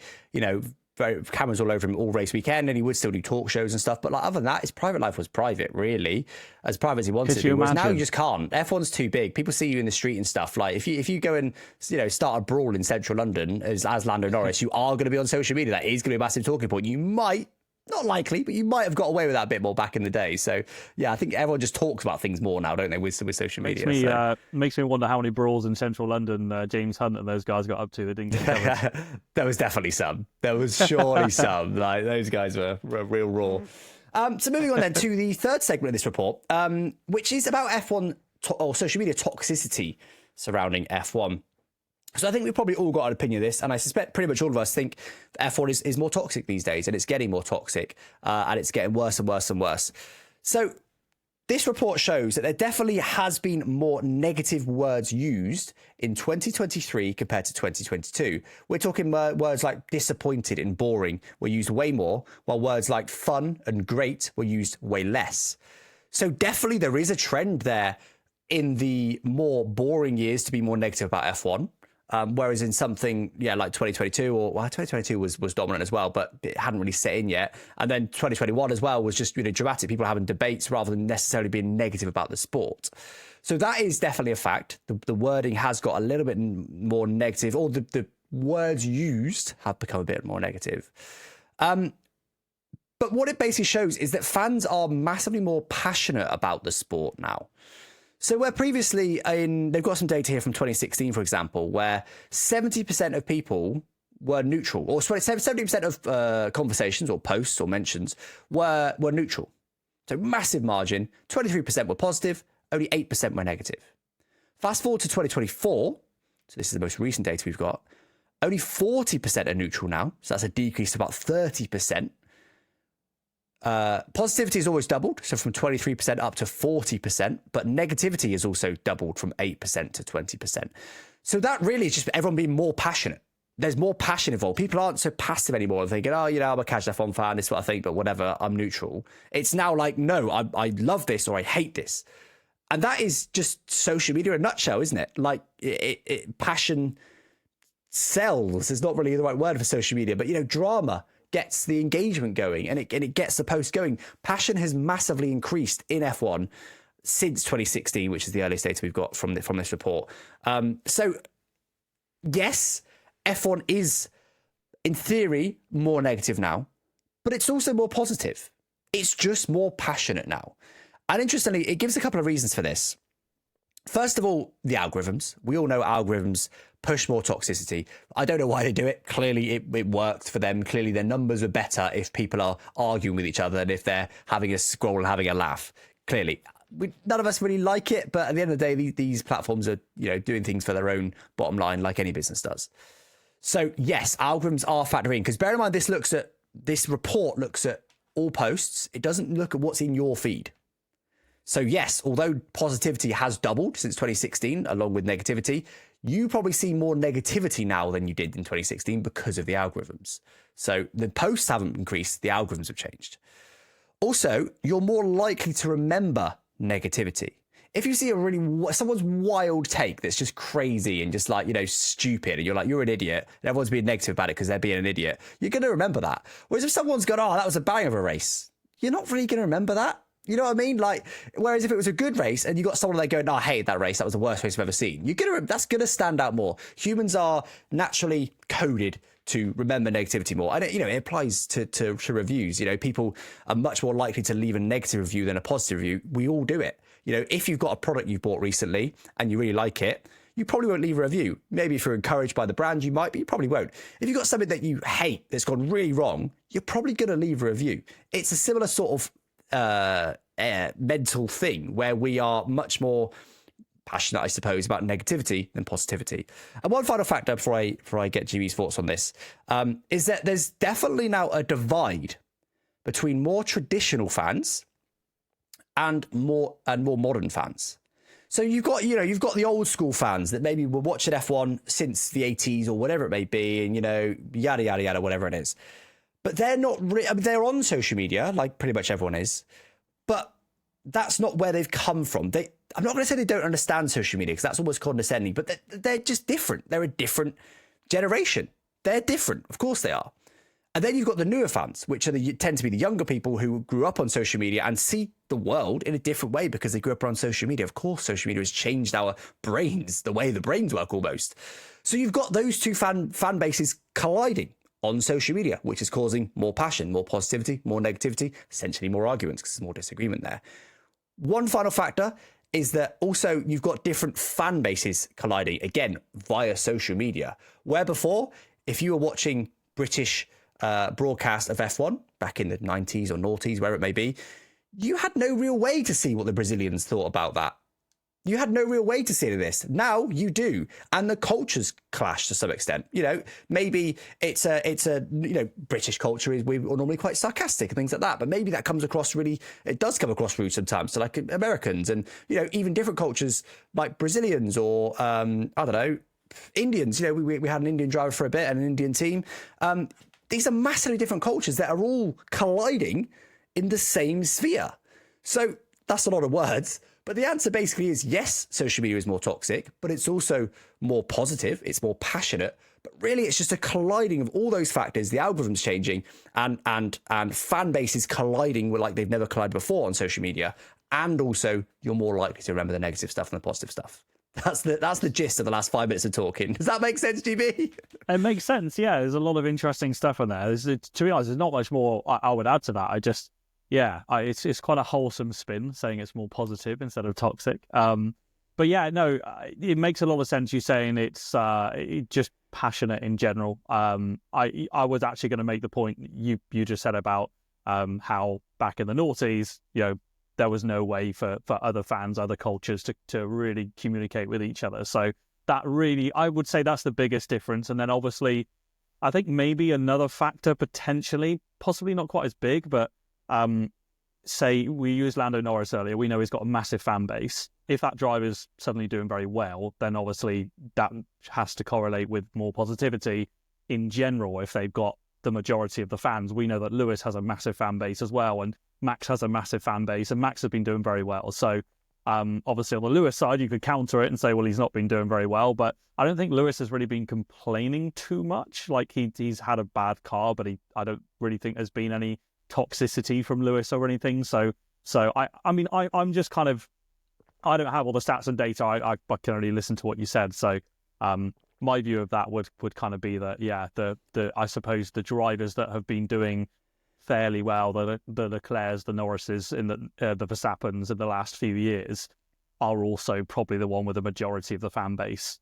cameras all over him all race weekend, and he would still do talk shows and stuff. But other than that, his private life was private, really, as private as he wanted to. Whereas now you just can't. F1's too big. People see you in the street and stuff. Like if you go and start a brawl in central London as Lando Norris, you are going to be on social media. That is going to be a massive talking point. You might. Not likely, but you might have got away with that a bit more back in the day. So, yeah, I think everyone just talks about things more now, don't they, with social media? Makes me wonder how many brawls in central London James Hunt and those guys got up to that didn't get covered. There was definitely some. There was surely some. Like, those guys were real raw. So moving on then to the third segment of this report, which is about F1 or social media toxicity surrounding F1. So I think we've probably all got an opinion of this, and I suspect pretty much all of us think F1 is more toxic these days, and it's getting more toxic, and it's getting worse and worse and worse. So this report shows that there definitely has been more negative words used in 2023 compared to 2022. We're talking words like disappointed and boring were used way more, while words like fun and great were used way less. So definitely there is a trend there in the more boring years to be more negative about F1. Whereas in something, like 2022, 2022 was dominant as well, but it hadn't really set in yet. And then 2021 as well was just, dramatic. People having debates rather than necessarily being negative about the sport. So that is definitely a fact. The wording has got a little bit more negative, or the words used have become a bit more negative. But what it basically shows is that fans are massively more passionate about the sport now. So where previously, they've got some data here from 2016, for example, where 70% of people were neutral, or 70% of conversations or posts or mentions were neutral. So massive margin, 23% were positive, only 8% were negative. Fast forward to 2024, so this is the most recent data we've got, only 40% are neutral now, so that's a decrease to about 30%. Positivity has always doubled, so from 23% up to 40%, but negativity has also doubled from 8% to 20%. So that really is just everyone being more passionate. There's more passion involved. People aren't so passive anymore. They're thinking, I'm a casual F1 fan, this is what I think, but whatever, I'm neutral. It's now like, no, I love this or I hate this. And that is just social media in a nutshell, isn't it? Like, passion sells is not really the right word for social media, but, drama gets the engagement going and it gets the post going. Passion has massively increased in F1. since 2016, which is the earliest data we've got from this report. So yes, F1 is in theory more negative now, but it's also more positive. It's just more passionate now. And interestingly, it gives a couple of reasons for this. First of all, the algorithms. We all know algorithms push more toxicity. I don't know why they do it. Clearly, it worked for them. Clearly, their numbers are better if people are arguing with each other than if they're having a scroll and having a laugh. Clearly, none of us really like it, but at the end of the day, these platforms are, doing things for their own bottom line, like any business does. So yes, algorithms are factoring, because bear in mind, this report looks at all posts. It doesn't look at what's in your feed. So yes, although positivity has doubled since 2016, along with negativity, you probably see more negativity now than you did in 2016 because of the algorithms. So the posts haven't increased, the algorithms have changed. Also, you're more likely to remember negativity. If you see someone's wild take that's just crazy and just stupid, and you're like, you're an idiot, and everyone's being negative about it because they're being an idiot, you're going to remember that. Whereas if someone's gone, that was a bang of a race, you're not really going to remember that. You know what I mean? Whereas if it was a good race and you got someone going, I hate that race, that was the worst race I've ever seen, that's going to stand out more. Humans are naturally coded to remember negativity more. And it applies to reviews. People are much more likely to leave a negative review than a positive review. We all do it. If you've got a product you've bought recently and you really like it, you probably won't leave a review. Maybe if you're encouraged by the brand, you might, but you probably won't. If you've got something that you hate that's gone really wrong, you're probably going to leave a review. It's a similar sort of mental thing where we are much more passionate, I suppose, about negativity than positivity. And one final factor before I get Jimmy's thoughts on this is that there's definitely now a divide between more traditional fans and more modern fans. So you've got the old school fans that maybe were watching F1 since the 80s or whatever it may be, and yada yada yada, whatever it is. But they're not. They're on social media, like pretty much everyone is, but that's not where they've come from. I'm not going to say they don't understand social media, because that's almost condescending. But they're just different. They're a different generation. They're different, of course they are. And then you've got the newer fans, which tend to be the younger people who grew up on social media and see the world in a different way because they grew up on social media. Of course, social media has changed our brains, the way the brains work almost. So you've got those two fan bases colliding on social media, which is causing more passion, more positivity, more negativity, essentially more arguments because there's more disagreement there. One final factor is that also you've got different fan bases colliding, again, via social media, where before, if you were watching British broadcast of F1 back in the 90s or noughties, wherever it may be, you had no real way to see what the Brazilians thought about that. You had no real way to see this. Now you do, and the cultures clash to some extent. Maybe it's a British culture is we're normally quite sarcastic and things like that, but maybe that comes across it does come across rude sometimes to like Americans, and even different cultures like Brazilians or I don't know, Indians. We had an Indian driver for a bit and an Indian team. These are massively different cultures that are all colliding in the same sphere. So that's a lot of words. But the answer basically is yes, social media is more toxic, but it's also more positive. It's more passionate. But really, it's just a colliding of all those factors, the algorithms changing and fan bases colliding like they've never collided before on social media. And also, you're more likely to remember the negative stuff than the positive stuff. That's the gist of the last 5 minutes of talking. Does that make sense, GB? It makes sense, yeah. There's a lot of interesting stuff in there. To be honest, there's not much more I would add to that. It's quite a wholesome spin, saying it's more positive instead of toxic. But yeah, no, it makes a lot of sense. You saying it's just passionate in general. I was actually going to make the point you just said about how back in the noughties, there was no way for other fans, other cultures to really communicate with each other. So that really, I would say that's the biggest difference. And then obviously, I think maybe another factor potentially, possibly not quite as big, but say we used Lando Norris earlier, we know he's got a massive fan base. If that driver's suddenly doing very well, then obviously that has to correlate with more positivity in general. If they've got the majority of the fans, we know that Lewis has a massive fan base as well, and Max has a massive fan base, and Max has been doing very well. So obviously on the Lewis side, you could counter it and say, well, he's not been doing very well, but I don't think Lewis has really been complaining too much. Like he's had a bad car, but I don't really think there's been any toxicity from Lewis or anything. So I'm just kind of I don't have all the stats and data. I can only listen to what you said. So my view of that would kind of be that, yeah, the I suppose the drivers that have been doing fairly well, the Leclercs, the Norrises, in the Verstappens in the last few years, are also probably the one with the majority of the fan base.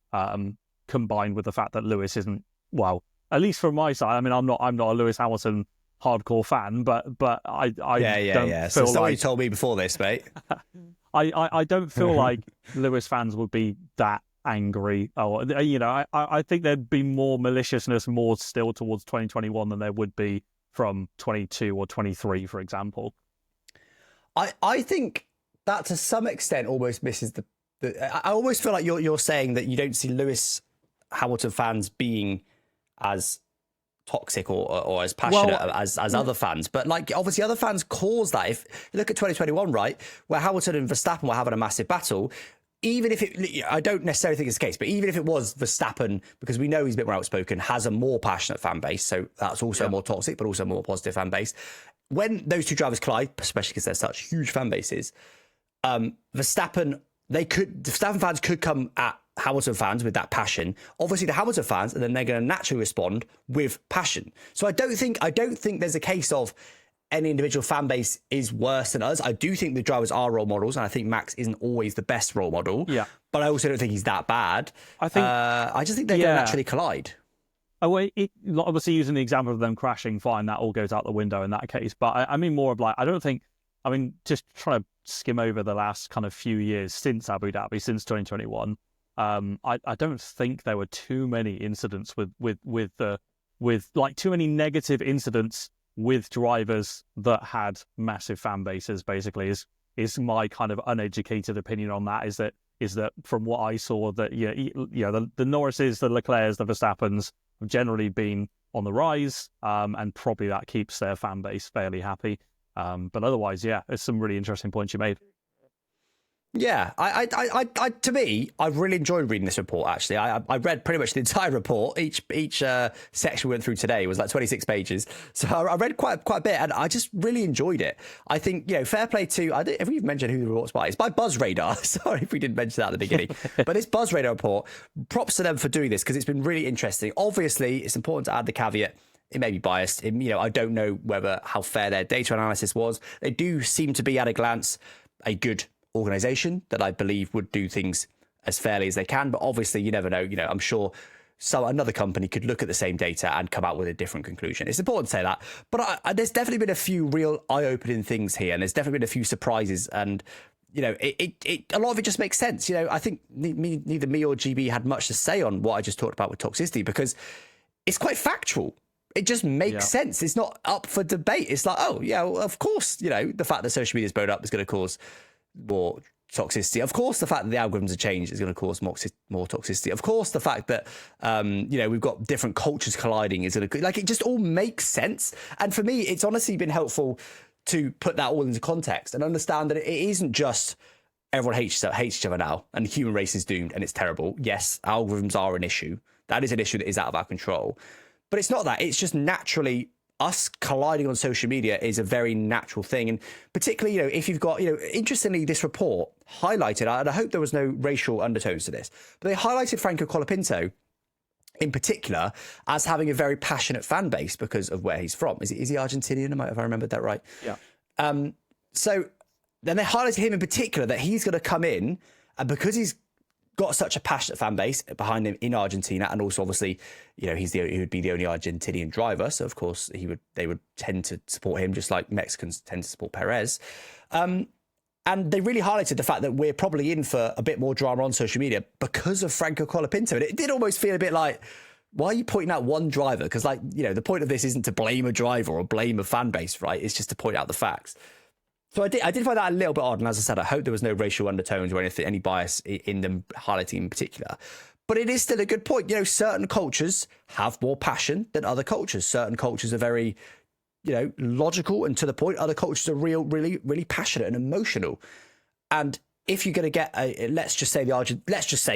Combined with the fact that Lewis isn't, well, at least from my side. I mean, I'm not a Lewis Hamilton hardcore fan, but I don't feel so like you told me before this, mate. I don't feel like Lewis fans would be that angry. Or, you know, I think there'd be more maliciousness more still towards 2021 than there would be from 22 or 23, for example. I think that to some extent almost misses the I almost feel like you're saying that you don't see Lewis Hamilton fans being as toxic or as passionate as other fans, but like obviously other fans cause that. If you look at 2021, right, where Hamilton and Verstappen were having a massive battle, even if it, I don't necessarily think it's the case, but even if it was Verstappen, because we know he's a bit more outspoken, has a more passionate fan base, so that's also more toxic, but also a more positive fan base. When those two drivers collide, especially because they're such huge fan bases, Verstappen fans could come at Hamilton fans with that passion. Obviously, the Hamilton fans, and then they're going to naturally respond with passion. So I don't think there's a case of any individual fan base is worse than others. I do think the drivers are role models, and I think Max isn't always the best role model. Yeah, but I also don't think he's that bad. I think I just think they're going to naturally collide. Oh, well, obviously using the example of them crashing, fine, that all goes out the window in that case. But I mean more of like, just trying to skim over the last kind of few years since Abu Dhabi, since 2021. I don't think there were too many incidents with too many negative incidents with drivers that had massive fan bases. Basically, is my kind of uneducated opinion on that. Is that from what I saw, that the Norrises, the Leclercs, the Verstappens have generally been on the rise, and probably that keeps their fan base fairly happy. But otherwise, yeah, there's some really interesting points you made. Yeah, I to me, I've really enjoyed reading this report. Actually, I read pretty much the entire report. Each section we went through today was like 26 pages, so I read quite a bit, and I just really enjoyed it. I think fair play to. Have we even mentioned who the report's by? It's by BuzzRadar. Sorry if we didn't mention that at the beginning, but this BuzzRadar report, props to them for doing this because it's been really interesting. Obviously, it's important to add the caveat. It may be biased. I don't know how fair their data analysis was. They do seem to be, at a glance, a good organization that I believe would do things as fairly as they can, but obviously you never know. I'm sure another company could look at the same data and come out with a different conclusion. It's important to say that, but there's definitely been a few real eye-opening things here, and there's definitely been a few surprises, and a lot of it just makes sense. I think neither me or GB had much to say on what I just talked about with toxicity, because it's quite factual. It just makes sense. It's not up for debate. It's like, oh yeah, well, of course, the fact that social media is blown up is going to cause more toxicity. Of course, the fact that the algorithms are changed is going to cause more toxicity. Of course, the fact that we've got different cultures colliding is going to, like, it just all makes sense. And for me, it's honestly been helpful to put that all into context and understand that it isn't just everyone hates each other now and the human race is doomed and it's terrible. Yes, algorithms are an issue. That is an issue that is out of our control. But it's not that. It's just naturally us colliding on social media is a very natural thing. And particularly, if you've got, interestingly, this report highlighted, and I hope there was no racial undertones to this, but they highlighted Franco Colapinto in particular as having a very passionate fan base because of where he's from. Is he Argentinian? If I remembered that right. Yeah. So then they highlighted him in particular, that he's going to come in, and because he's got such a passionate fan base behind him in Argentina, and also obviously, he would be the only Argentinian driver, so of course they would tend to support him, just like Mexicans tend to support Perez. And they really highlighted the fact that we're probably in for a bit more drama on social media because of Franco Colapinto. And it did almost feel a bit like, why are you pointing out one driver? Because the point of this isn't to blame a driver or blame a fan base, right? It's just to point out the facts. So I did find that a little bit odd, and as I said, I hope there was no racial undertones or any bias in them highlighting in particular. But it is still a good point. Certain cultures have more passion than other cultures. Certain cultures are very, logical and to the point. Other cultures are really, really passionate and emotional. And if you're going to get let's just say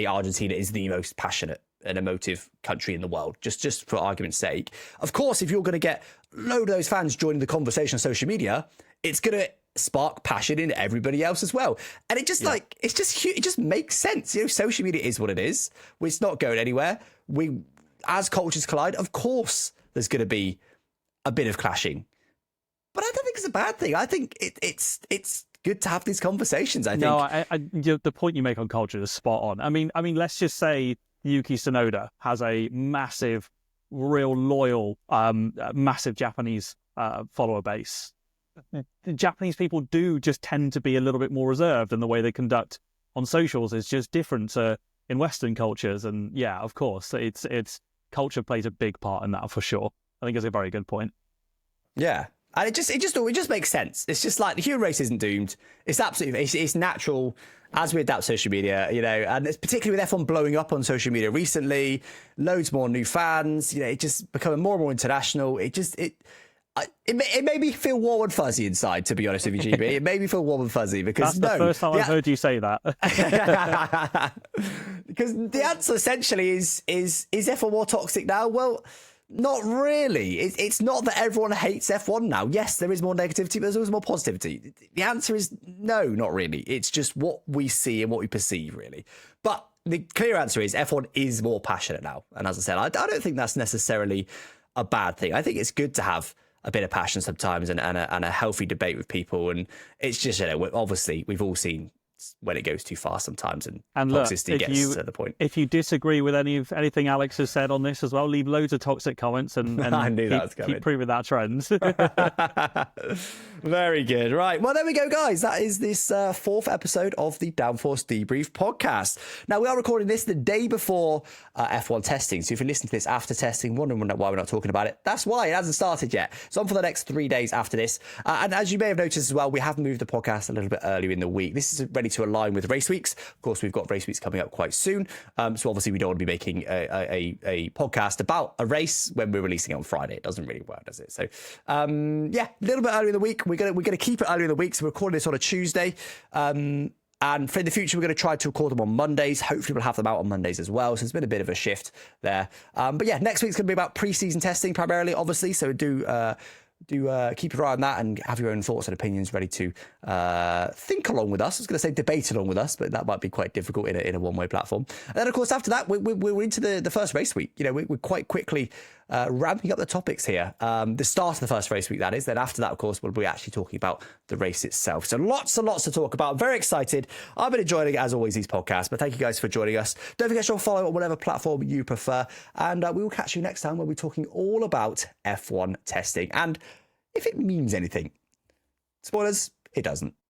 Argentina is the most passionate and emotive country in the world, just for argument's sake. Of course, if you're going to get a load of those fans joining the conversation on social media, it's going to spark passion in everybody else as well. And it just it just makes sense. Social media is what it is. It's not going anywhere. As cultures collide, of course there's going to be a bit of clashing, but I don't think it's a bad thing. I think it's good to have these conversations. I think. No, the point you make on culture is spot on. I mean, let's just say Yuki Tsunoda has a massive, real loyal, massive Japanese follower base. The Japanese people do just tend to be a little bit more reserved, and the way they conduct on socials is just different in Western cultures. And yeah, of course, it's culture plays a big part in that for sure. I think it's a very good point. Yeah. And it just makes sense. It's just like the human race isn't doomed. It's absolutely, it's natural as we adapt social media, and it's particularly with F1 blowing up on social media recently, loads more new fans, it just becoming more and more international. It made me feel warm and fuzzy inside, to be honest with you, GB. It made me feel warm and fuzzy because that's the first time I've heard you say that. Because the answer essentially is F1 more toxic now? Well, not really. It's not that everyone hates F1 now. Yes, there is more negativity, but there's always more positivity. The answer is no, not really. It's just what we see and what we perceive, really. But the clear answer is F1 is more passionate now. And as I said, I don't think that's necessarily a bad thing. I think it's good to have a bit of passion sometimes and a healthy debate with people. And it's just, obviously, we've all seen when it goes too far sometimes, and toxicity gets to the point. If you disagree with anything Alex has said on this as well, leave loads of toxic comments and I knew that was coming. Keep proving that trend. Very good. Right. Well, there we go, guys. That is this fourth episode of the Downforce Debrief podcast. Now, we are recording this the day before F1 testing. So if you listen to this after testing, wondering why we're not talking about it, that's why. It hasn't started yet. It's on for the next 3 days after this. And as you may have noticed as well, we have moved the podcast a little bit earlier in the week. This is ready to align with race weeks. Of course, we've got race weeks coming up quite soon. So obviously we don't want to be making a podcast about a race when we're releasing it on Friday. It doesn't really work, does it? So a little bit earlier in the week. We're gonna keep it earlier in the week. So we're recording this on a Tuesday. And for in the future, we're going to try to record them on Mondays. Hopefully, we'll have them out on Mondays as well. So it's been a bit of a shift there. But yeah, next week's going to be about pre-season testing primarily, obviously. So do keep your eye on that and have your own thoughts and opinions ready to think along with us. I was going to say debate along with us, but that might be quite difficult in a one-way platform. And then, of course, after that, we're into the first race week. We're quite quickly ramping up the topics here. The start of the first race week, that is. Then after that, of course, we'll be actually talking about the race itself. So lots and lots to talk about. Very excited. I've been enjoying it, as always, these podcasts. But thank you guys for joining us. Don't forget to follow on whatever platform you prefer. And we will catch you next time when we're talking all about F1 testing. And if it means anything, spoilers, it doesn't.